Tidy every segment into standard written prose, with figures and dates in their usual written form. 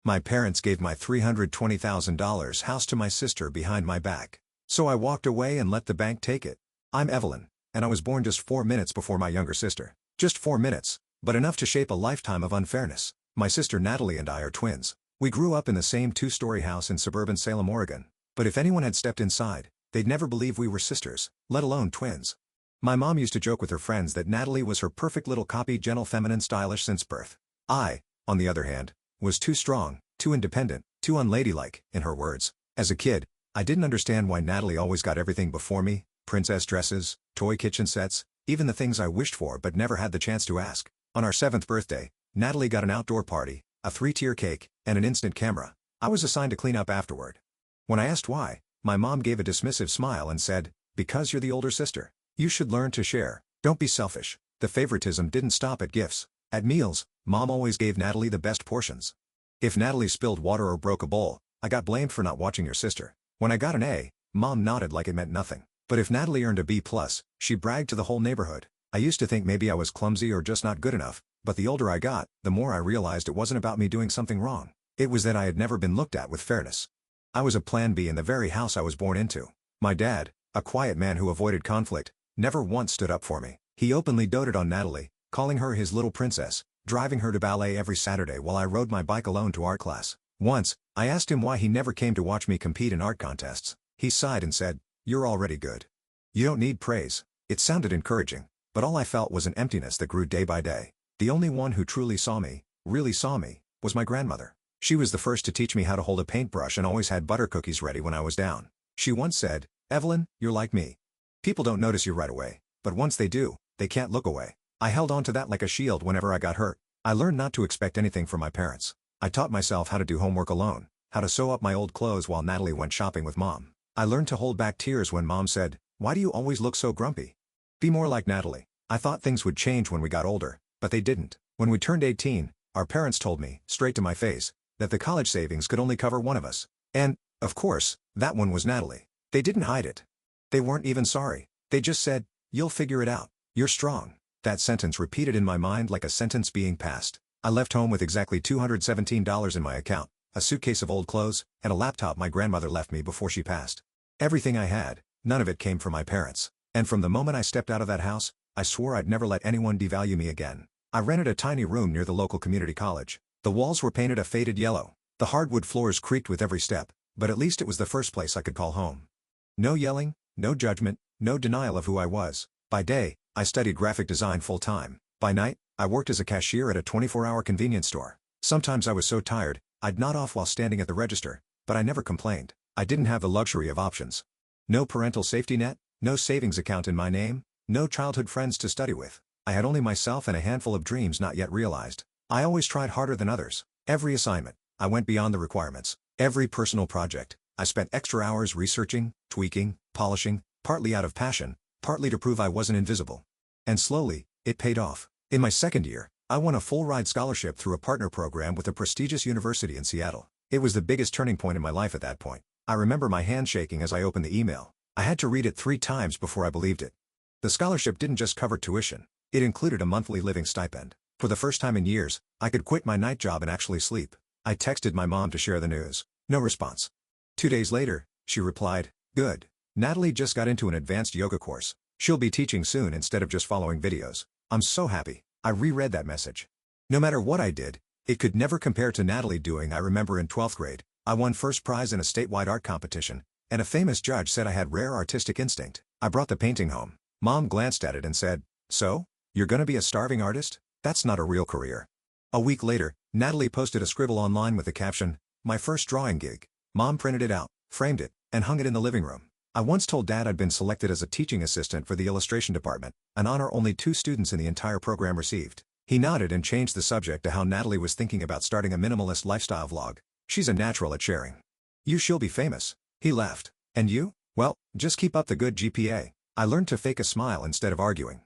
My parents gave my $320,000 house to my sister behind my back. So I walked away and let the bank take it. I'm Evelyn, and I was born just 4 minutes before my younger sister. Just 4 minutes, but enough to shape a lifetime of unfairness. My sister Natalie and I are twins. We grew up in the same 2-story house in suburban Salem, Oregon. But if anyone had stepped inside, they'd never believe we were sisters, let alone twins. My mom used to joke with her friends that Natalie was her perfect little copy, gentle, feminine, stylish since birth. I, on the other hand, was too strong, too independent, too unladylike, in her words. As a kid, I didn't understand why Natalie always got everything before me: princess dresses, toy kitchen sets, even the things I wished for but never had the chance to ask. On our 7th birthday, Natalie got an outdoor party, a 3-tier cake, and an instant camera. I was assigned to clean up afterward. When I asked why, my mom gave a dismissive smile and said, "Because you're the older sister. You should learn to share. Don't be selfish." The favoritism didn't stop at gifts. At meals, Mom always gave Natalie the best portions. If Natalie spilled water or broke a bowl, I got blamed for not watching your sister. When I got an A, Mom nodded like it meant nothing. But if Natalie earned a B+, she bragged to the whole neighborhood. I used to think maybe I was clumsy or just not good enough, but the older I got, the more I realized it wasn't about me doing something wrong. It was that I had never been looked at with fairness. I was a plan B in the very house I was born into. My dad, a quiet man who avoided conflict, never once stood up for me. He openly doted on Natalie, calling her his little princess, driving her to ballet every Saturday while I rode my bike alone to art class. Once, I asked him why he never came to watch me compete in art contests. He sighed and said, "You're already good. You don't need praise." It sounded encouraging, but all I felt was an emptiness that grew day by day. The only one who truly saw me, really saw me, was my grandmother. She was the first to teach me how to hold a paintbrush and always had butter cookies ready when I was down. She once said, "Evelyn, you're like me. People don't notice you right away, but once they do, they can't look away." I held on to that like a shield whenever I got hurt. I learned not to expect anything from my parents. I taught myself how to do homework alone, how to sew up my old clothes while Natalie went shopping with Mom. I learned to hold back tears when Mom said, "Why do you always look so grumpy? Be more like Natalie." I thought things would change when we got older, but they didn't. When we turned 18, our parents told me, straight to my face, that the college savings could only cover one of us. And, of course, that one was Natalie. They didn't hide it. They weren't even sorry. They just said, "You'll figure it out. You're strong." That sentence repeated in my mind like a sentence being passed. I left home with exactly $217 in my account, a suitcase of old clothes, and a laptop my grandmother left me before she passed. Everything I had, none of it came from my parents. And from the moment I stepped out of that house, I swore I'd never let anyone devalue me again. I rented a tiny room near the local community college. The walls were painted a faded yellow. The hardwood floors creaked with every step, but at least it was the first place I could call home. No yelling, no judgment, no denial of who I was. By day, I studied graphic design full-time. By night, I worked as a cashier at a 24-hour convenience store. Sometimes I was so tired, I'd nod off while standing at the register, but I never complained. I didn't have the luxury of options. No parental safety net, no savings account in my name, no childhood friends to study with. I had only myself and a handful of dreams not yet realized. I always tried harder than others. Every assignment, I went beyond the requirements. Every personal project, I spent extra hours researching, tweaking, polishing, partly out of passion, partly to prove I wasn't invisible. And slowly, it paid off. In my second year, I won a full-ride scholarship through a partner program with a prestigious university in Seattle. It was the biggest turning point in my life at that point. I remember my hand shaking as I opened the email. I had to read it 3 times before I believed it. The scholarship didn't just cover tuition. It included a monthly living stipend. For the first time in years, I could quit my night job and actually sleep. I texted my mom to share the news. No response. 2 days later, she replied, "Good. Natalie just got into an advanced yoga course. She'll be teaching soon instead of just following videos." I'm so happy. I reread that message. No matter what I did, it could never compare to Natalie doing. I remember in 12th grade, I won first prize in a statewide art competition, and a famous judge said I had rare artistic instinct. I brought the painting home. Mom glanced at it and said, "So? You're gonna be a starving artist? That's not a real career." A week later, Natalie posted a scribble online with the caption, "My first drawing gig." Mom printed it out, framed it, and hung it in the living room. I once told Dad I'd been selected as a teaching assistant for the illustration department, an honor only 2 students in the entire program received. He nodded and changed the subject to how Natalie was thinking about starting a minimalist lifestyle vlog. "She's a natural at sharing. She'll be famous." He laughed. "And you? Well, just keep up the good GPA." I learned to fake a smile instead of arguing.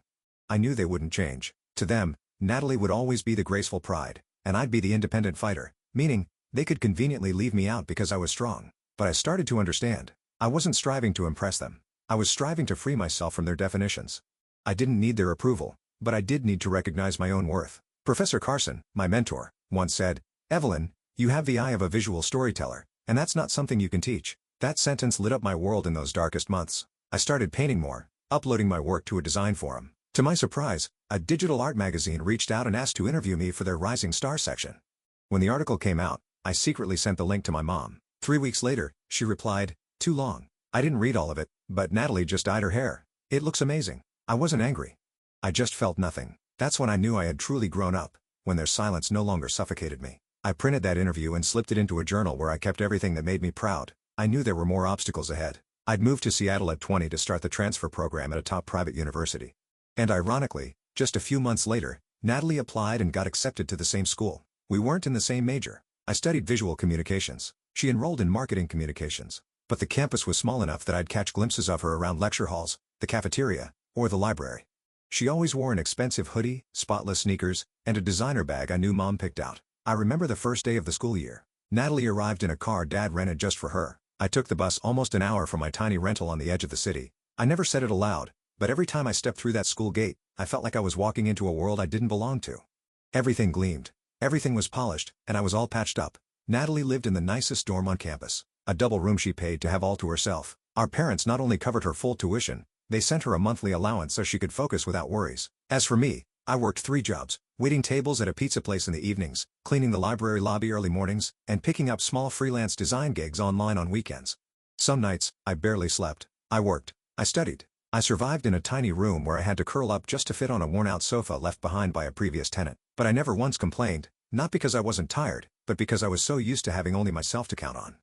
I knew they wouldn't change. To them, Natalie would always be the graceful pride, and I'd be the independent fighter, meaning, they could conveniently leave me out because I was strong. But I started to understand. I wasn't striving to impress them. I was striving to free myself from their definitions. I didn't need their approval, but I did need to recognize my own worth. Professor Carson, my mentor, once said, "Evelyn, You have the eye of a visual storyteller, and that's not something you can teach." That sentence lit up my world in those darkest months. I started painting more, uploading my work to a design forum. To my surprise, a digital art magazine reached out and asked to interview me for their Rising Star section. When the article came out, I secretly sent the link to my mom. 3 weeks later, she replied, "Too long." I didn't read all of it, but Natalie just dyed her hair. "It looks amazing." I wasn't angry. I just felt nothing. That's when I knew I had truly grown up, when their silence no longer suffocated me. I printed that interview and slipped it into a journal where I kept everything that made me proud. I knew there were more obstacles ahead. I'd moved to Seattle at 20 to start the transfer program at a top private university. And ironically, just a few months later, Natalie applied and got accepted to the same school. We weren't in the same major. I studied visual communications. She enrolled in marketing communications. But the campus was small enough that I'd catch glimpses of her around lecture halls, the cafeteria, or the library. She always wore an expensive hoodie, spotless sneakers, and a designer bag I knew Mom picked out. I remember the first day of the school year. Natalie arrived in a car Dad rented just for her. I took the bus almost an hour from my tiny rental on the edge of the city. I never said it aloud, but every time I stepped through that school gate, I felt like I was walking into a world I didn't belong to. Everything gleamed. Everything was polished, and I was all patched up. Natalie lived in the nicest dorm on campus. A double room she paid to have all to herself. Our parents not only covered her full tuition, they sent her a monthly allowance so she could focus without worries. As for me, I worked 3 jobs, waiting tables at a pizza place in the evenings, cleaning the library lobby early mornings, and picking up small freelance design gigs online on weekends. Some nights, I barely slept. I worked. I studied. I survived in a tiny room where I had to curl up just to fit on a worn-out sofa left behind by a previous tenant. But I never once complained, not because I wasn't tired, but because I was so used to having only myself to count on.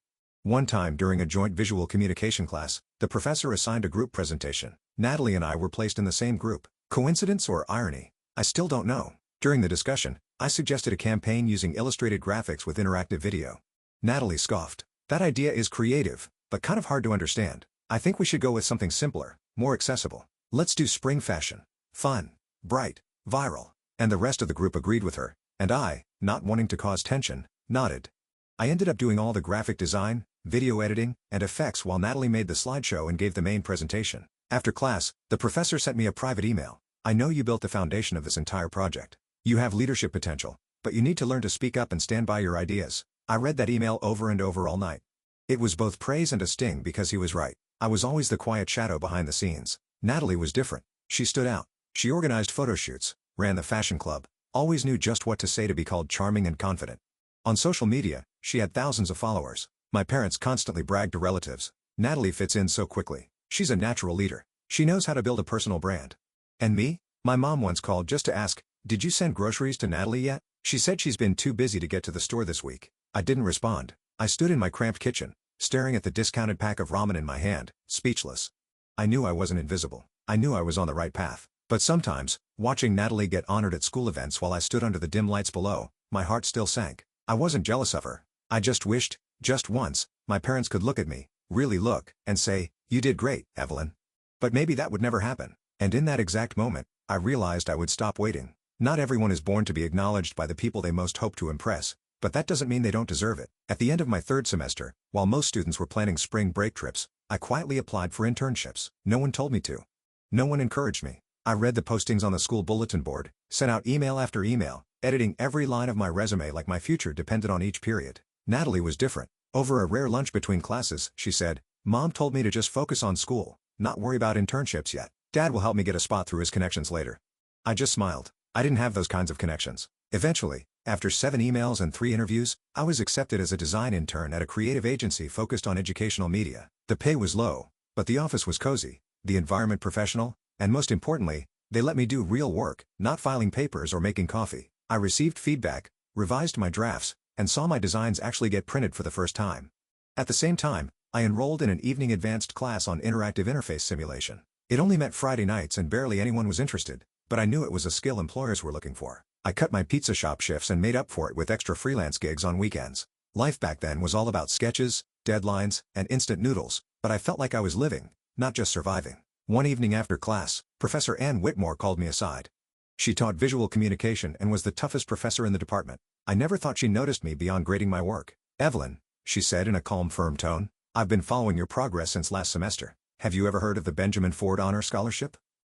One time during a joint visual communication class, the professor assigned a group presentation. Natalie and I were placed in the same group. Coincidence or irony? I still don't know. During the discussion, I suggested a campaign using illustrated graphics with interactive video. Natalie scoffed. "That idea is creative, but kind of hard to understand. I think we should go with something simpler, more accessible. Let's do spring fashion. Fun, bright, viral." And the rest of the group agreed with her, and I, not wanting to cause tension, nodded. I ended up doing all the graphic design, video editing, and effects while Natalie made the slideshow and gave the main presentation. After class, the professor sent me a private email. "I know you built the foundation of this entire project. You have leadership potential, but you need to learn to speak up and stand by your ideas." I read that email over and over all night. It was both praise and a sting because he was right. I was always the quiet shadow behind the scenes. Natalie was different. She stood out. She organized photo shoots, ran the fashion club, always knew just what to say to be called charming and confident. On social media, she had thousands of followers. My parents constantly bragged to relatives. "Natalie fits in so quickly. She's a natural leader. She knows how to build a personal brand." And me? My mom once called just to ask, "Did you send groceries to Natalie yet? She said she's been too busy to get to the store this week." I didn't respond. I stood in my cramped kitchen, staring at the discounted pack of ramen in my hand, speechless. I knew I wasn't invisible. I knew I was on the right path. But sometimes, watching Natalie get honored at school events while I stood under the dim lights below, my heart still sank. I wasn't jealous of her. I just wished, just once, my parents could look at me, really look, and say, "You did great, Evelyn." But maybe that would never happen. And in that exact moment, I realized I would stop waiting. Not everyone is born to be acknowledged by the people they most hope to impress, but that doesn't mean they don't deserve it. At the end of my 3rd semester, while most students were planning spring break trips, I quietly applied for internships. No one told me to. No one encouraged me. I read the postings on the school bulletin board, sent out email after email, editing every line of my resume like my future depended on each period. Natalie was different. Over a rare lunch between classes, she said, "Mom told me to just focus on school, not worry about internships yet. Dad will help me get a spot through his connections later." I just smiled. I didn't have those kinds of connections. Eventually, after 7 emails and 3 interviews, I was accepted as a design intern at a creative agency focused on educational media. The pay was low, but the office was cozy, the environment professional, and most importantly, they let me do real work, not filing papers or making coffee. I received feedback, revised my drafts, and saw my designs actually get printed for the first time. At the same time, I enrolled in an evening advanced class on interactive interface simulation. It only met Friday nights and barely anyone was interested, but I knew it was a skill employers were looking for. I cut my pizza shop shifts and made up for it with extra freelance gigs on weekends. Life back then was all about sketches, deadlines, and instant noodles, but I felt like I was living, not just surviving. One evening after class, Professor Ann Whitmore called me aside. She taught visual communication and was the toughest professor in the department. I never thought she noticed me beyond grading my work. "Evelyn," she said in a calm, firm tone, "I've been following your progress since last semester. Have you ever heard of the Benjamin Ford Honor Scholarship?"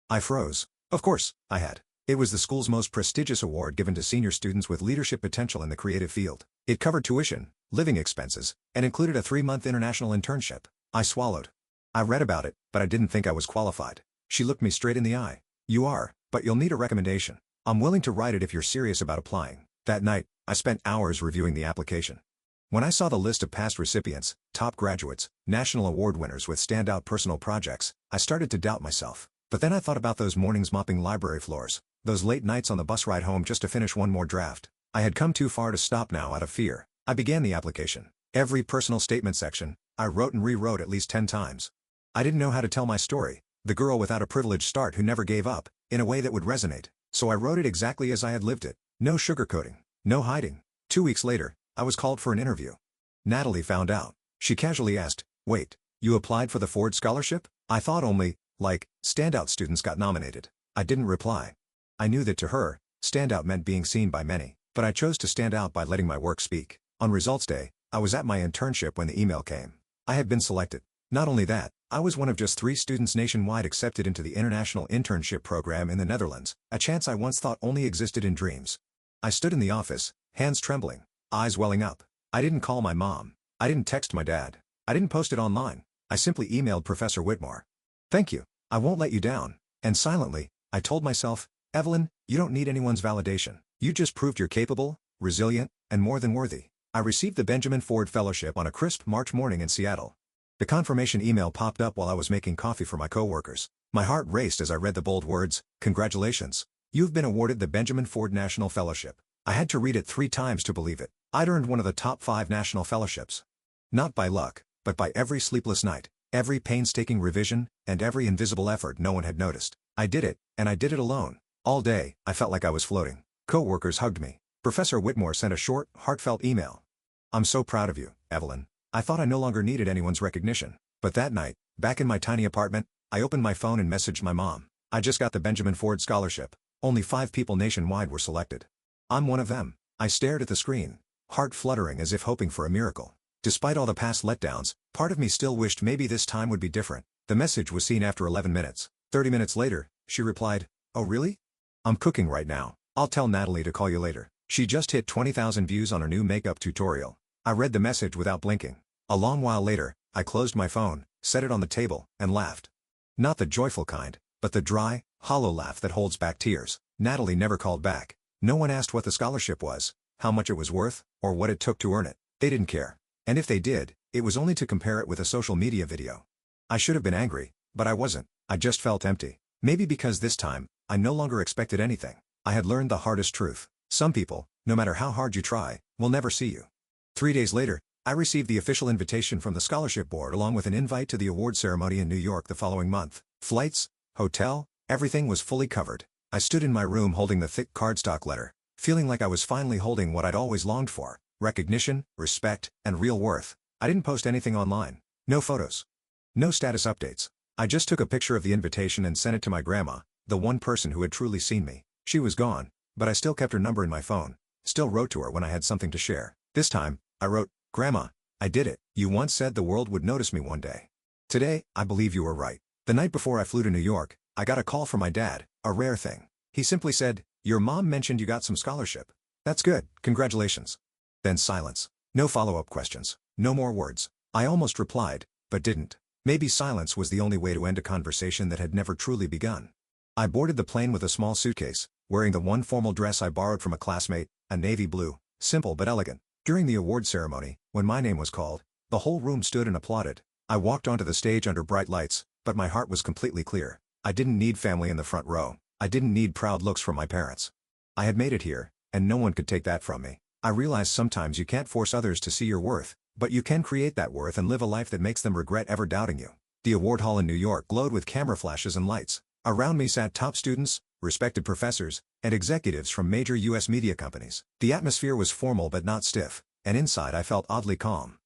I froze. Of course, I had. It was the school's most prestigious award given to senior students with leadership potential in the creative field. It covered tuition, living expenses, and included a 3-month international internship. I swallowed. I read about it, but I didn't think I was qualified. She looked me straight in the eye. You are, but you'll need a recommendation. I'm willing to write it if you're serious about applying. That night, I spent hours reviewing the application. When I saw the list of past recipients, top graduates, national award winners with standout personal projects, I started to doubt myself. But then I thought about those mornings mopping library floors, those late nights on the bus ride home just to finish one more draft. I had come too far to stop now out of fear. I began the application. Every personal statement section, I wrote and rewrote at least 10 times. I didn't know how to tell my story, the girl without a privileged start who never gave up, in a way that would resonate. So I wrote it exactly as I had lived it. No sugarcoating. No hiding. 2 weeks later, I was called for an interview. Natalie found out. She casually asked, "Wait, you applied for the Ford Scholarship?" I thought only, like, standout students got nominated. I didn't reply. I knew that to her, standout meant being seen by many, but I chose to stand out by letting my work speak. On results day, I was at my internship when the email came. I had been selected. Not only that, I was one of just 3 students nationwide accepted into the International Internship Program in the Netherlands, a chance I once thought only existed in dreams. I stood in the office, hands trembling, eyes welling up. I didn't call my mom. I didn't text my dad. I didn't post it online. I simply emailed Professor Whitmore. "Thank you. I won't let you down." And silently, I told myself, "Evelyn, you don't need anyone's validation. You just proved you're capable, resilient, and more than worthy." I received the Benjamin Ford Fellowship on a crisp March morning in Seattle. The confirmation email popped up while I was making coffee for my coworkers. My heart raced as I read the bold words, "Congratulations. You've been awarded the Benjamin Ford National Fellowship." I had to read it 3 times to believe it. I'd earned one of the top 5 national fellowships. Not by luck, but by every sleepless night, every painstaking revision, and every invisible effort no one had noticed. I did it, and I did it alone. All day, I felt like I was floating. Co-workers hugged me. Professor Whitmore sent a short, heartfelt email. "I'm so proud of you, Evelyn." I thought I no longer needed anyone's recognition. But that night, back in my tiny apartment, I opened my phone and messaged my mom. "I just got the Benjamin Ford Scholarship. Only 5 people nationwide were selected. I'm one of them." I stared at the screen, heart fluttering as if hoping for a miracle. Despite all the past letdowns, part of me still wished maybe this time would be different. The message was seen after 11 minutes. 30 minutes later, she replied, "Oh really? I'm cooking right now. I'll tell Natalie to call you later." She just hit 20,000 views on her new makeup tutorial. I read the message without blinking. A long while later, I closed my phone, set it on the table, and laughed. Not the joyful kind, but the dry, hollow laugh that holds back tears. Natalie never called back. No one asked what the scholarship was, how much it was worth, or what it took to earn it. They didn't care. And if they did, it was only to compare it with a social media video. I should have been angry, but I wasn't. I just felt empty. Maybe because this time, I no longer expected anything. I had learned the hardest truth. Some people, no matter how hard you try, will never see you. 3 days later, I received the official invitation from the scholarship board along with an invite to the award ceremony in New York the following month. Flights, hotel, everything was fully covered. I stood in my room holding the thick cardstock letter, feeling like I was finally holding what I'd always longed for: recognition, respect, and real worth. I didn't post anything online. No photos. No status updates. I just took a picture of the invitation and sent it to my grandma, the one person who had truly seen me. She was gone, but I still kept her number in my phone, still wrote to her when I had something to share. This time, I wrote, "Grandma, I did it. You once said the world would notice me one day. Today, I believe you were right." The night before I flew to New York, I got a call from my dad, a rare thing. He simply said, "Your mom mentioned you got some scholarship. That's good, congratulations." Then silence. No follow-up questions. No more words. I almost replied, but didn't. Maybe silence was the only way to end a conversation that had never truly begun. I boarded the plane with a small suitcase, wearing the one formal dress I borrowed from a classmate, a navy blue, simple but elegant. During the award ceremony, when my name was called, the whole room stood and applauded. I walked onto the stage under bright lights, but my heart was completely clear. I didn't need family in the front row. I didn't need proud looks from my parents. I had made it here, and no one could take that from me. I realized sometimes you can't force others to see your worth, but you can create that worth and live a life that makes them regret ever doubting you. The award hall in New York glowed with camera flashes and lights. Around me sat top students, respected professors, and executives from major U.S. media companies. The atmosphere was formal but not stiff, and inside I felt oddly calm.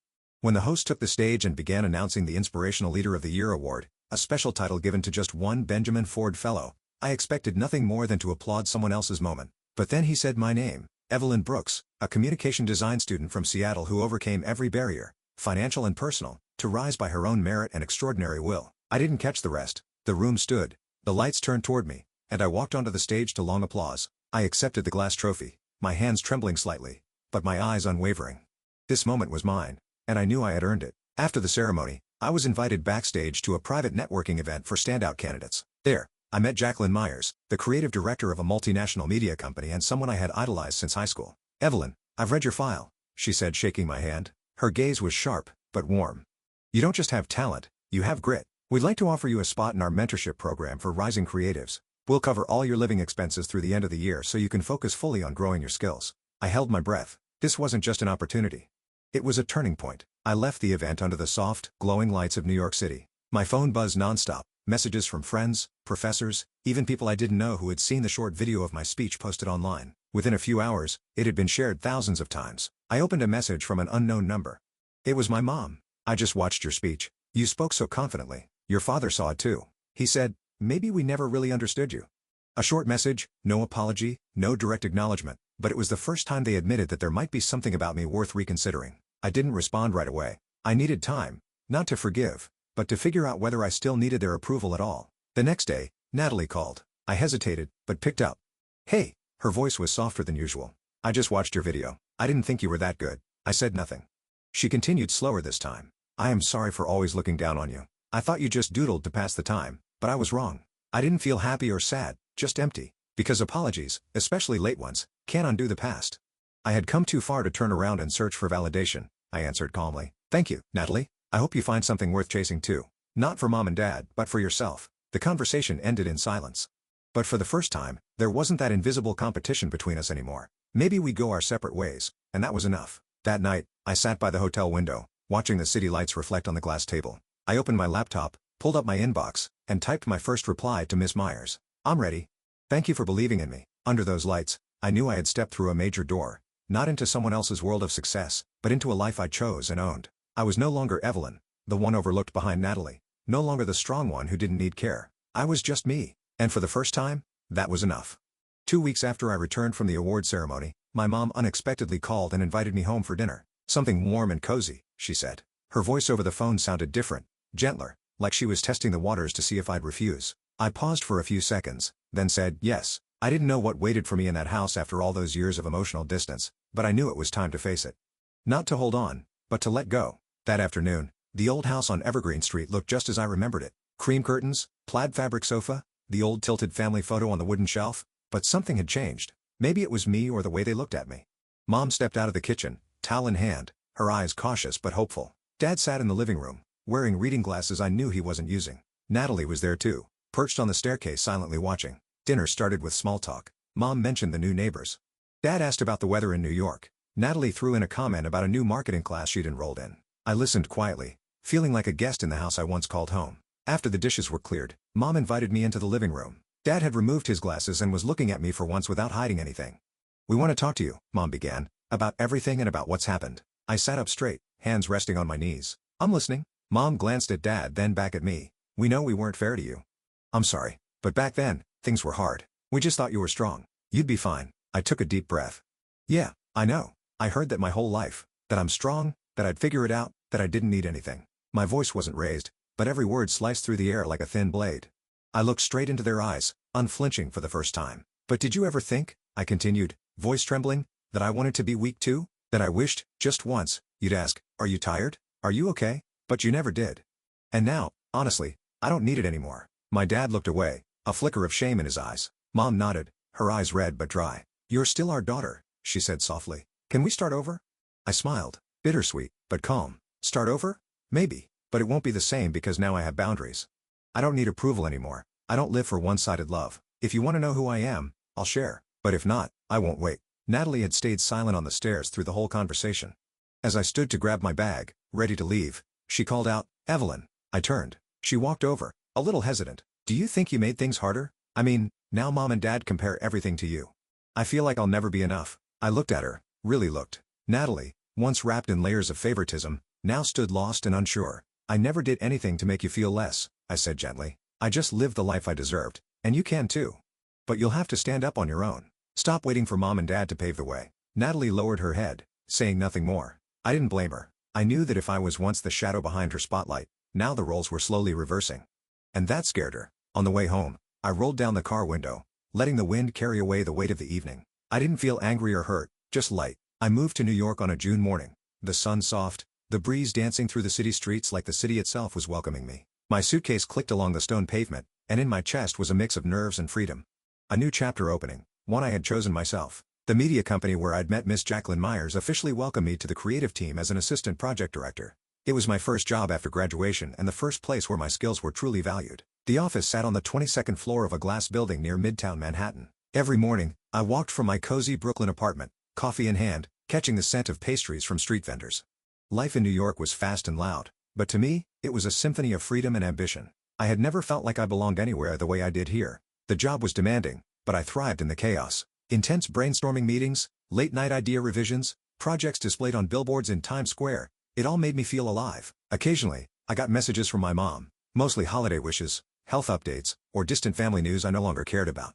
When the host took the stage and began announcing the Inspirational Leader of the Year award, a special title given to just one Benjamin Ford Fellow, I expected nothing more than to applaud someone else's moment. But then he said my name, Evelyn Brooks, a communication design student from Seattle who overcame every barrier, financial and personal, to rise by her own merit and extraordinary will. I didn't catch the rest. The room stood. The lights turned toward me. and I walked onto the stage to long applause. I accepted the glass trophy, my hands trembling slightly, but my eyes unwavering. This moment was mine, and I knew I had earned it. After the ceremony, I was invited backstage to a private networking event for standout candidates. There, I met Jacqueline Myers, the creative director of a multinational media company and someone I had idolized since high school. "Evelyn, I've read your file," she said, shaking my hand. Her gaze was sharp, but warm. "You don't just have talent, you have grit. We'd like to offer you a spot in our mentorship program for rising creatives. We'll cover all your living expenses through the end of the year so you can focus fully on growing your skills." I held my breath. This wasn't just an opportunity. It was a turning point. I left the event under the soft, glowing lights of New York City. My phone buzzed nonstop, messages from friends, professors, even people I didn't know who had seen the short video of my speech posted online. Within a few hours, it had been shared thousands of times. I opened a message from an unknown number. It was my mom. "I just watched your speech. You spoke so confidently. Your father saw it too. He said, maybe we never really understood you." A short message, no apology, no direct acknowledgement, but it was the first time they admitted that there might be something about me worth reconsidering. I didn't respond right away. I needed time, not to forgive, but to figure out whether I still needed their approval at all. The next day, Natalie called. I hesitated, but picked up. "Hey," her voice was softer than usual. "I just watched your video. I didn't think you were that good." I said nothing. She continued slower this time. "I am sorry for always looking down on you. I thought you just doodled to pass the time, but I was wrong. I didn't feel happy or sad, just empty. Because apologies, especially late ones, can't undo the past." I had come too far to turn around and search for validation, I answered calmly. "Thank you, Natalie. I hope you find something worth chasing too. Not for mom and dad, but for yourself." The conversation ended in silence. But for the first time, there wasn't that invisible competition between us anymore. Maybe we'd go our separate ways, and that was enough. That night, I sat by the hotel window, watching the city lights reflect on the glass table. I opened my laptop, pulled up my inbox, and typed my first reply to Miss Myers. "I'm ready. Thank you for believing in me." Under those lights, I knew I had stepped through a major door, not into someone else's world of success, but into a life I chose and owned. I was no longer Evelyn, the one overlooked behind Natalie, no longer the strong one who didn't need care. I was just me, and for the first time, that was enough. 2 weeks after I returned from the award ceremony, my mom unexpectedly called and invited me home for dinner. "Something warm and cozy," she said. Her voice over the phone sounded different, gentler, like she was testing the waters to see if I'd refuse. I paused for a few seconds, then said yes. I didn't know what waited for me in that house after all those years of emotional distance, but I knew it was time to face it. Not to hold on, but to let go. That afternoon, the old house on Evergreen Street looked just as I remembered it. Cream curtains, plaid fabric sofa, the old tilted family photo on the wooden shelf, but something had changed. Maybe it was me or the way they looked at me. Mom stepped out of the kitchen, towel in hand, her eyes cautious but hopeful. Dad sat in the living room, wearing reading glasses I knew he wasn't using. Natalie was there too, perched on the staircase silently watching. Dinner started with small talk. Mom mentioned the new neighbors. Dad asked about the weather in New York. Natalie threw in a comment about a new marketing class she'd enrolled in. I listened quietly, feeling like a guest in the house I once called home. After the dishes were cleared, Mom invited me into the living room. Dad had removed his glasses and was looking at me for once without hiding anything. "We want to talk to you," Mom began, "about everything and about what's happened." I sat up straight, hands resting on my knees. "I'm listening." Mom glanced at Dad, then back at me. "We know we weren't fair to you. I'm sorry, but back then, things were hard. We just thought you were strong. You'd be fine." I took a deep breath. "Yeah, I know. I heard that my whole life. That I'm strong, that I'd figure it out, that I didn't need anything." My voice wasn't raised, but every word sliced through the air like a thin blade. I looked straight into their eyes, unflinching for the first time. "But did you ever think," I continued, voice trembling, "that I wanted to be weak too? That I wished, just once, you'd ask, 'Are you tired? Are you okay?' But you never did. And now, honestly, I don't need it anymore." My dad looked away, a flicker of shame in his eyes. Mom nodded, her eyes red but dry. "You're still our daughter," she said softly. "Can we start over?" I smiled, bittersweet, but calm. "Start over? Maybe, but it won't be the same because now I have boundaries. I don't need approval anymore. I don't live for one-sided love. If you want to know who I am, I'll share, but if not, I won't wait." Natalie had stayed silent on the stairs through the whole conversation. As I stood to grab my bag, ready to leave, she called out, "Evelyn." I turned. She walked over, a little hesitant. "Do you think you made things harder? I mean, now Mom and Dad compare everything to you. I feel like I'll never be enough." I looked at her, really looked. Natalie, once wrapped in layers of favoritism, now stood lost and unsure. "I never did anything to make you feel less," I said gently. "I just lived the life I deserved, and you can too. But you'll have to stand up on your own. Stop waiting for Mom and Dad to pave the way." Natalie lowered her head, saying nothing more. I didn't blame her. I knew that if I was once the shadow behind her spotlight, now the roles were slowly reversing. And that scared her. On the way home, I rolled down the car window, letting the wind carry away the weight of the evening. I didn't feel angry or hurt, just light. I moved to New York on a June morning. The sun soft, the breeze dancing through the city streets like the city itself was welcoming me. My suitcase clicked along the stone pavement, and in my chest was a mix of nerves and freedom. A new chapter opening, one I had chosen myself. The media company where I'd met Miss Jacqueline Myers officially welcomed me to the creative team as an assistant project director. It was my first job after graduation and the first place where my skills were truly valued. The office sat on the 22nd floor of a glass building near Midtown Manhattan. Every morning, I walked from my cozy Brooklyn apartment, coffee in hand, catching the scent of pastries from street vendors. Life in New York was fast and loud, but to me, it was a symphony of freedom and ambition. I had never felt like I belonged anywhere the way I did here. The job was demanding, but I thrived in the chaos. Intense brainstorming meetings, late-night idea revisions, projects displayed on billboards in Times Square, it all made me feel alive. Occasionally, I got messages from my mom, mostly holiday wishes, health updates, or distant family news I no longer cared about.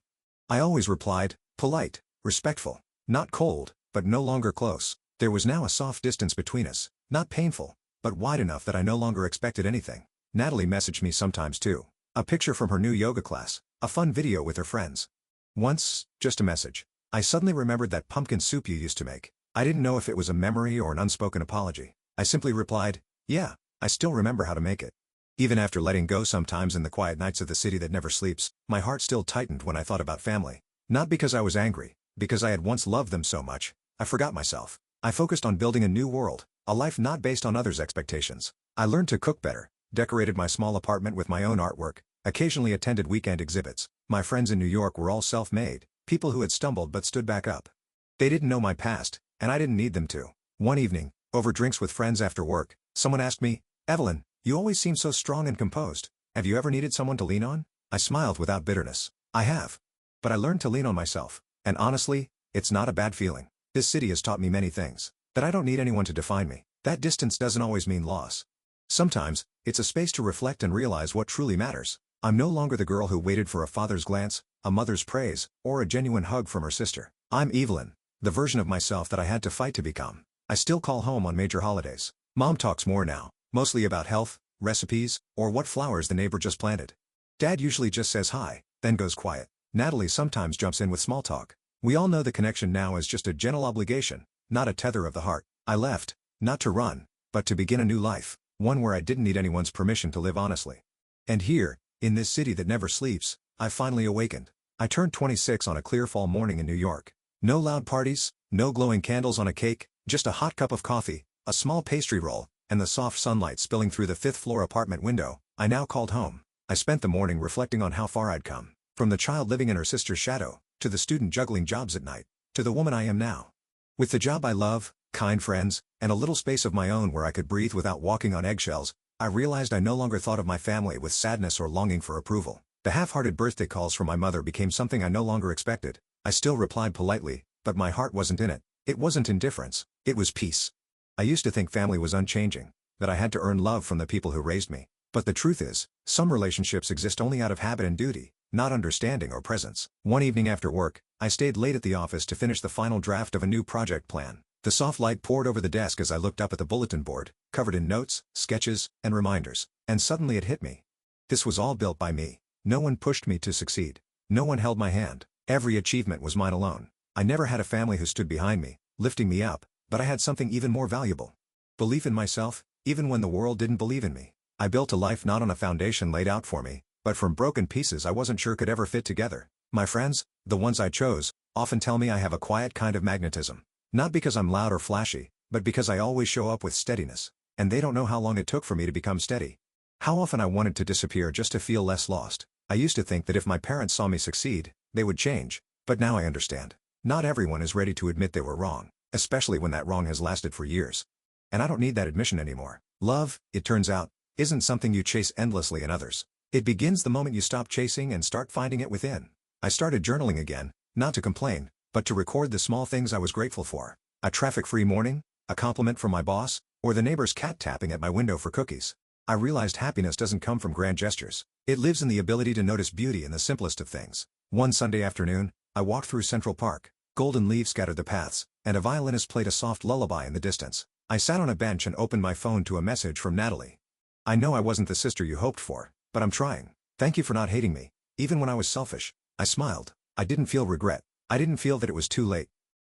I always replied, polite, respectful, not cold, but no longer close. There was now a soft distance between us, not painful, but wide enough that I no longer expected anything. Natalie messaged me sometimes too. A picture from her new yoga class, a fun video with her friends. Once, just a message. I suddenly remembered that pumpkin soup you used to make. I didn't know if it was a memory or an unspoken apology. I simply replied, yeah, I still remember how to make it. Even after letting go sometimes in the quiet nights of the city that never sleeps, my heart still tightened when I thought about family. Not because I was angry, because I had once loved them so much, I forgot myself. I focused on building a new world, a life not based on others' expectations. I learned to cook better, decorated my small apartment with my own artwork, occasionally attended weekend exhibits. My friends in New York were all self-made, people who had stumbled but stood back up. They didn't know my past, and I didn't need them to. One evening, over drinks with friends after work, someone asked me, Evelyn, you always seem so strong and composed. Have you ever needed someone to lean on? I smiled without bitterness. I have. But I learned to lean on myself. And honestly, it's not a bad feeling. This city has taught me many things. That I don't need anyone to define me. That distance doesn't always mean loss. Sometimes, it's a space to reflect and realize what truly matters. I'm no longer the girl who waited for a father's glance, a mother's praise, or a genuine hug from her sister. I'm Evelyn, the version of myself that I had to fight to become. I still call home on major holidays. Mom talks more now, mostly about health, recipes, or what flowers the neighbor just planted. Dad usually just says hi, then goes quiet. Natalie sometimes jumps in with small talk. We all know the connection now is just a gentle obligation, not a tether of the heart. I left, not to run, but to begin a new life, one where I didn't need anyone's permission to live honestly. And here, in this city that never sleeps, I finally awakened. I turned 26 on a clear fall morning in New York. No loud parties, no glowing candles on a cake, just a hot cup of coffee, a small pastry roll, and the soft sunlight spilling through the fifth-floor apartment window. I now called home. I spent the morning reflecting on how far I'd come. From the child living in her sister's shadow, to the student juggling jobs at night, to the woman I am now. With the job I love, kind friends, and a little space of my own where I could breathe without walking on eggshells, I realized I no longer thought of my family with sadness or longing for approval. The half-hearted birthday calls from my mother became something I no longer expected. I still replied politely, but my heart wasn't in it. It wasn't indifference, it was peace. I used to think family was unchanging, that I had to earn love from the people who raised me. But the truth is, some relationships exist only out of habit and duty, not understanding or presence. One evening after work, I stayed late at the office to finish the final draft of a new project plan. The soft light poured over the desk as I looked up at the bulletin board, covered in notes, sketches, and reminders. And suddenly it hit me. This was all built by me. No one pushed me to succeed. No one held my hand. Every achievement was mine alone. I never had a family who stood behind me, lifting me up, but I had something even more valuable. Belief in myself, even when the world didn't believe in me. I built a life not on a foundation laid out for me, but from broken pieces I wasn't sure could ever fit together. My friends, the ones I chose, often tell me I have a quiet kind of magnetism. Not because I'm loud or flashy, but because I always show up with steadiness. And they don't know how long it took for me to become steady. How often I wanted to disappear just to feel less lost. I used to think that if my parents saw me succeed, they would change. But now I understand. Not everyone is ready to admit they were wrong, especially when that wrong has lasted for years. And I don't need that admission anymore. Love, it turns out, isn't something you chase endlessly in others. It begins the moment you stop chasing and start finding it within. I started journaling again, not to complain, but to record the small things I was grateful for. A traffic-free morning, a compliment from my boss, or the neighbor's cat tapping at my window for cookies. I realized happiness doesn't come from grand gestures. It lives in the ability to notice beauty in the simplest of things. One Sunday afternoon, I walked through Central Park. Golden leaves scattered the paths, and a violinist played a soft lullaby in the distance. I sat on a bench and opened my phone to a message from Natalie. I know I wasn't the sister you hoped for, but I'm trying. Thank you for not hating me, even when I was selfish. I smiled. I didn't feel regret. I didn't feel that it was too late.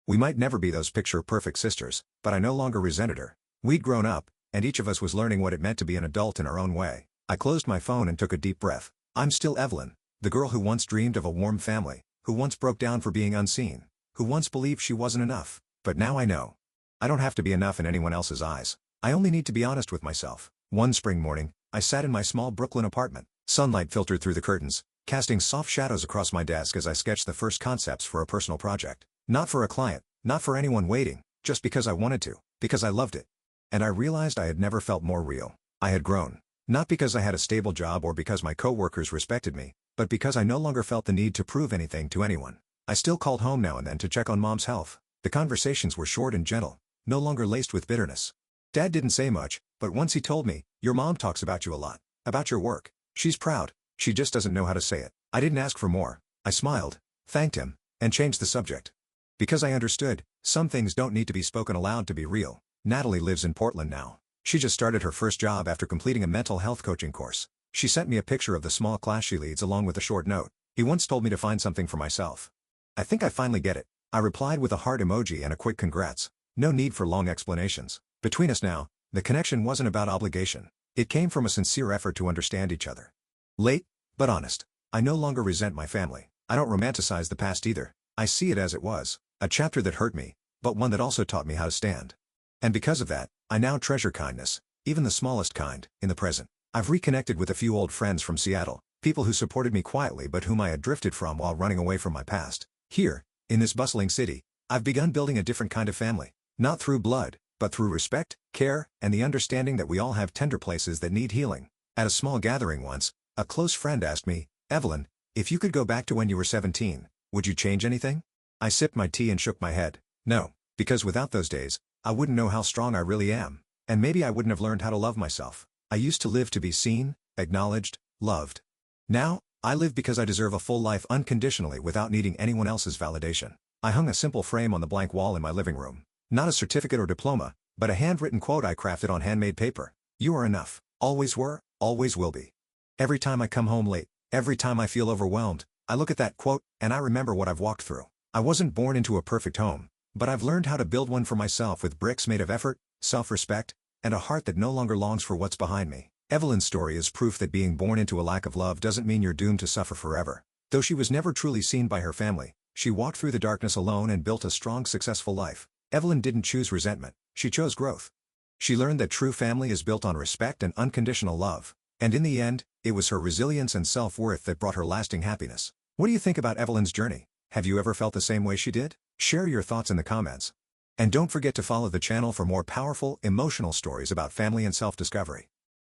We might never be those picture-perfect sisters, but I no longer resented her. We'd grown up, and each of us was learning what it meant to be an adult in our own way. I closed my phone and took a deep breath. I'm still Evelyn, the girl who once dreamed of a warm family, who once broke down for being unseen, who once believed she wasn't enough. But now I know. I don't have to be enough in anyone else's eyes. I only need to be honest with myself. One spring morning, I sat in my small Brooklyn apartment. Sunlight filtered through the curtains, casting soft shadows across my desk as I sketched the first concepts for a personal project. Not for a client, not for anyone waiting, just because I wanted to, because I loved it. And I realized I had never felt more real. I had grown. Not because I had a stable job or because my coworkers respected me, but because I no longer felt the need to prove anything to anyone. I still called home now and then to check on Mom's health. The conversations were short and gentle, no longer laced with bitterness. Dad didn't say much, but once he told me, "Your mom talks about you a lot, about your work. She's proud, she just doesn't know how to say it." I didn't ask for more. I smiled, thanked him, and changed the subject. Because I understood, some things don't need to be spoken aloud to be real. Natalie lives in Portland now. She just started her first job after completing a mental health coaching course. She sent me a picture of the small class she leads along with a short note. "He once told me to find something for myself. I think I finally get it." I replied with a heart emoji and a quick congrats. No need for long explanations. Between us now, the connection wasn't about obligation. It came from a sincere effort to understand each other. Late, but honest. I no longer resent my family. I don't romanticize the past either. I see it as it was, a chapter that hurt me, but one that also taught me how to stand. And because of that, I now treasure kindness, even the smallest kind, in the present. I've reconnected with a few old friends from Seattle, people who supported me quietly but whom I had drifted from while running away from my past. Here, in this bustling city, I've begun building a different kind of family. Not through blood, but through respect, care, and the understanding that we all have tender places that need healing. At a small gathering once, a close friend asked me, "Evelyn, if you could go back to when you were 17, would you change anything?" I sipped my tea and shook my head. No, because without those days, I wouldn't know how strong I really am, and maybe I wouldn't have learned how to love myself. I used to live to be seen, acknowledged, loved. Now, I live because I deserve a full life unconditionally without needing anyone else's validation. I hung a simple frame on the blank wall in my living room. Not a certificate or diploma, but a handwritten quote I crafted on handmade paper. "You are enough. Always were, always will be." Every time I come home late, every time I feel overwhelmed, I look at that quote, and I remember what I've walked through. I wasn't born into a perfect home, but I've learned how to build one for myself with bricks made of effort, self-respect, and a heart that no longer longs for what's behind me. Evelyn's story is proof that being born into a lack of love doesn't mean you're doomed to suffer forever. Though she was never truly seen by her family, she walked through the darkness alone and built a strong, successful life. Evelyn didn't choose resentment, she chose growth. She learned that true family is built on respect and unconditional love. And in the end, it was her resilience and self-worth that brought her lasting happiness. What do you think about Evelyn's journey? Have you ever felt the same way she did? Share your thoughts in the comments. And don't forget to follow the channel for more powerful, emotional stories about family and self-discovery.